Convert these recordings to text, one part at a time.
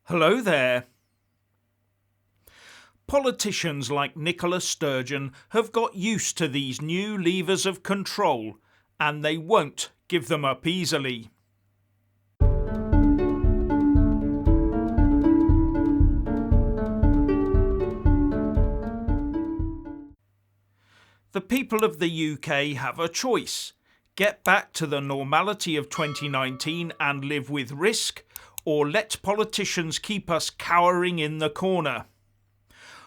Hello there. Politicians like Nicola Sturgeon have got used to these new levers of control, and they won't give them up easily. The people of the UK have a choice: get back to the normality of 2019 and live with risk, or let politicians keep us cowering in the corner.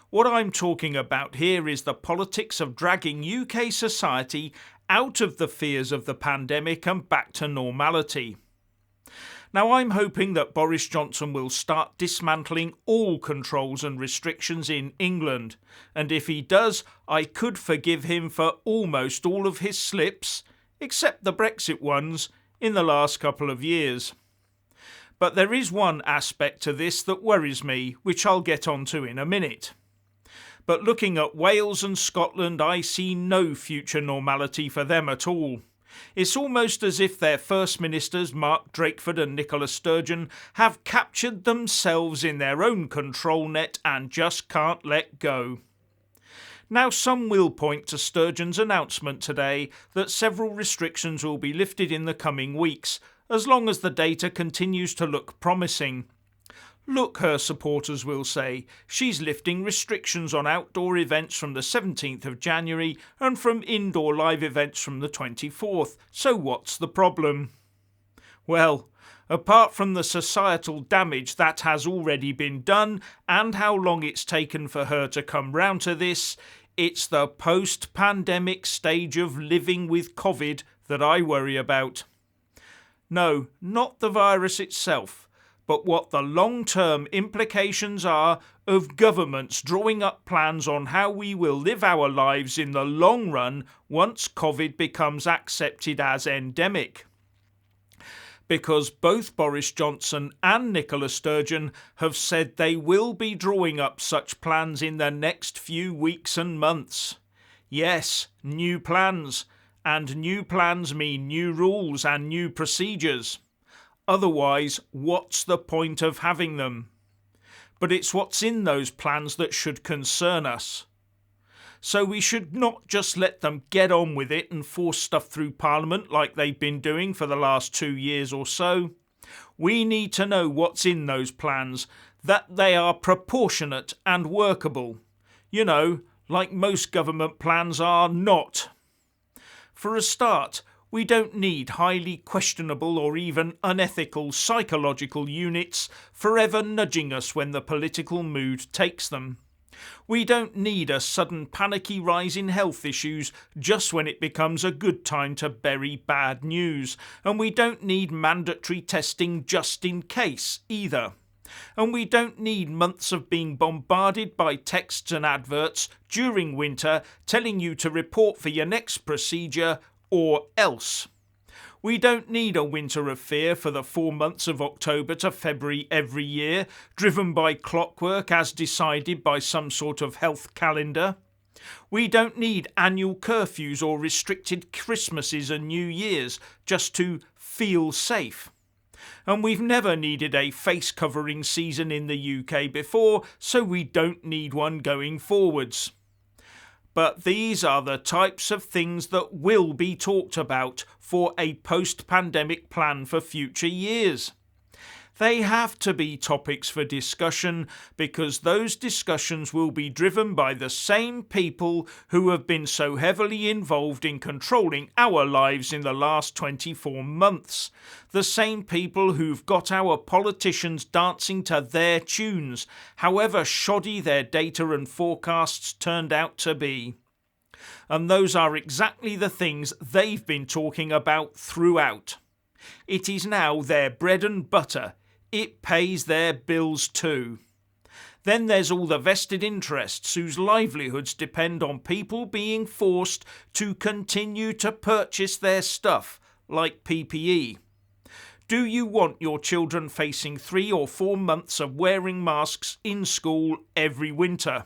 What I'm talking about here is the politics of dragging UK society out of the fears of the pandemic and back to normality. Now, I'm hoping that Boris Johnson will start dismantling all controls and restrictions in England, and if he does, I could forgive him for almost all of his slips, except the Brexit ones, in the last couple of years. But there is one aspect to this that worries me, which I'll get onto in a minute. But looking at Wales and Scotland, I see no future normality for them at all. It's almost as if their First Ministers, Mark Drakeford and Nicola Sturgeon, have captured themselves in their own control net and just can't let go. Now, some will point to Sturgeon's announcement today that several restrictions will be lifted in the coming weeks, as long as the data continues to look promising. Look, her supporters will say, she's lifting restrictions on outdoor events from the 17th of January and from indoor live events from the 24th, so what's the problem? Well, apart from the societal damage that has already been done and how long it's taken for her to come round to this, it's the post-pandemic stage of living with COVID that I worry about. No, not the virus itself, but what the long-term implications are of governments drawing up plans on how we will live our lives in the long run once COVID becomes accepted as endemic. Because both Boris Johnson and Nicola Sturgeon have said they will be drawing up such plans in the next few weeks and months. Yes, new plans. And new plans mean new rules and new procedures. Otherwise, what's the point of having them? But it's what's in those plans that should concern us. So we should not just let them get on with it and force stuff through Parliament like they've been doing for the last 2 years or so. We need to know what's in those plans, that they are proportionate and workable. You know, like most government plans are not. For a start, we don't need highly questionable or even unethical psychological units forever nudging us when the political mood takes them. We don't need a sudden panicky rise in health issues just when it becomes a good time to bury bad news, and we don't need mandatory testing just in case either. And we don't need months of being bombarded by texts and adverts during winter telling you to report for your next procedure or else. We don't need a winter of fear for the 4 months of October to February every year, driven by clockwork as decided by some sort of health calendar. We don't need annual curfews or restricted Christmases and New Years just to feel safe. And we've never needed a face covering season in the UK before, so we don't need one going forwards. But these are the types of things that will be talked about for a post-pandemic plan for future years. They have to be topics for discussion because those discussions will be driven by the same people who have been so heavily involved in controlling our lives in the last 24 months. The same people who've got our politicians dancing to their tunes, however shoddy their data and forecasts turned out to be. And those are exactly the things they've been talking about throughout. It is now their bread and butter. It pays their bills too. Then there's all the vested interests whose livelihoods depend on people being forced to continue to purchase their stuff, like PPE. Do you want your children facing 3 or 4 months of wearing masks in school every winter?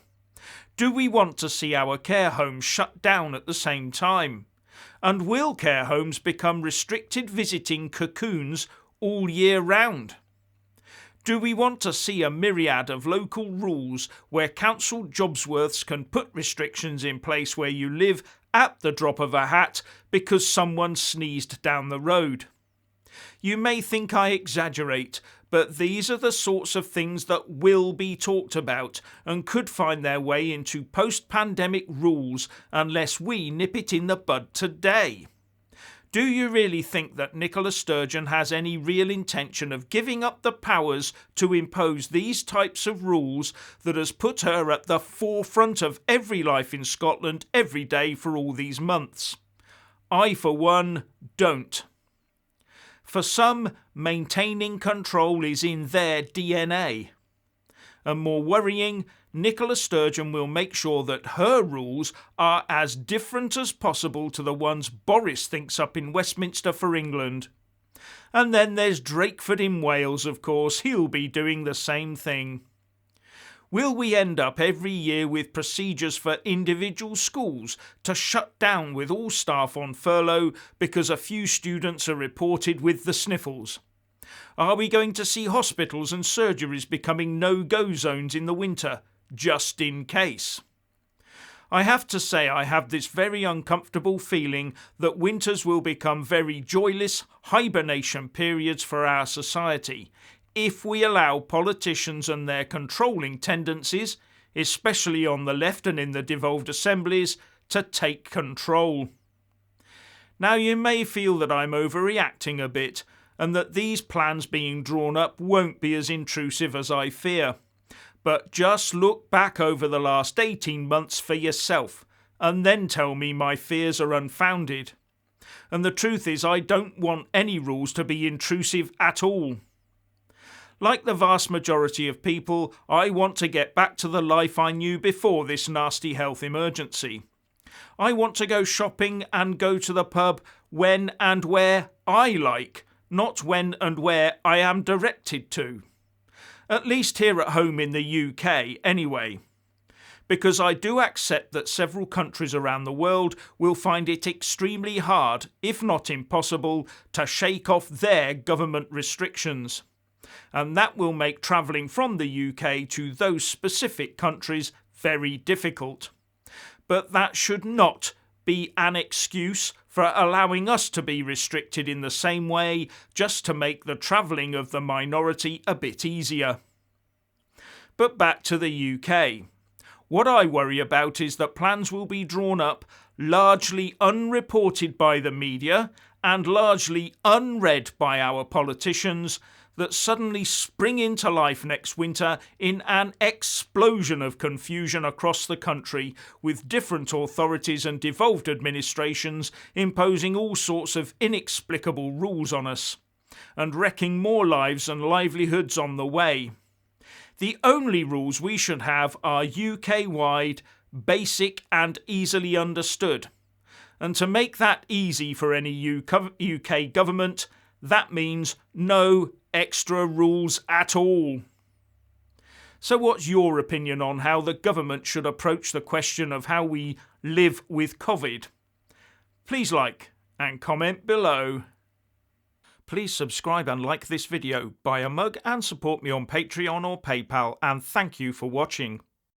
Do we want to see our care homes shut down at the same time? And will care homes become restricted visiting cocoons all year round? Do we want to see a myriad of local rules where council jobsworths can put restrictions in place where you live at the drop of a hat because someone sneezed down the road? You may think I exaggerate, but these are the sorts of things that will be talked about and could find their way into post-pandemic rules unless we nip it in the bud today. Do you really think that Nicola Sturgeon has any real intention of giving up the powers to impose these types of rules that has put her at the forefront of every life in Scotland every day for all these months? I, for one, don't. For some, maintaining control is in their DNA. And more worrying, Nicola Sturgeon will make sure that her rules are as different as possible to the ones Boris thinks up in Westminster for England. And then there's Drakeford in Wales, of course. He'll be doing the same thing. Will we end up every year with procedures for individual schools to shut down with all staff on furlough because a few students are reported with the sniffles? Are we going to see hospitals and surgeries becoming no-go zones in the winter, just in case? I have to say I have this very uncomfortable feeling that winters will become very joyless hibernation periods for our society if we allow politicians and their controlling tendencies, especially on the left and in the devolved assemblies, to take control. Now you may feel that I'm overreacting a bit and that these plans being drawn up won't be as intrusive as I fear. But just look back over the last 18 months for yourself and then tell me my fears are unfounded. And the truth is I don't want any rules to be intrusive at all. Like the vast majority of people, I want to get back to the life I knew before this nasty health emergency. I want to go shopping and go to the pub when and where I like, not when and where I am directed to. At least here at home in the UK, anyway. Because I do accept that several countries around the world will find it extremely hard, if not impossible, to shake off their government restrictions. And that will make travelling from the UK to those specific countries very difficult. But that should not be an excuse for allowing us to be restricted in the same way just to make the travelling of the minority a bit easier. But back to the UK. What I worry about is that plans will be drawn up largely unreported by the media and largely unread by our politicians that suddenly spring into life next winter in an explosion of confusion across the country, with different authorities and devolved administrations imposing all sorts of inexplicable rules on us, and wrecking more lives and livelihoods on the way. The only rules we should have are UK-wide, basic and easily understood. And to make that easy for any UK government, that means no extra rules at all. So what's your opinion on how the government should approach the question of how we live with COVID? Please like and comment below. Please subscribe and like this video, buy a mug and support me on Patreon or PayPal, and thank you for watching.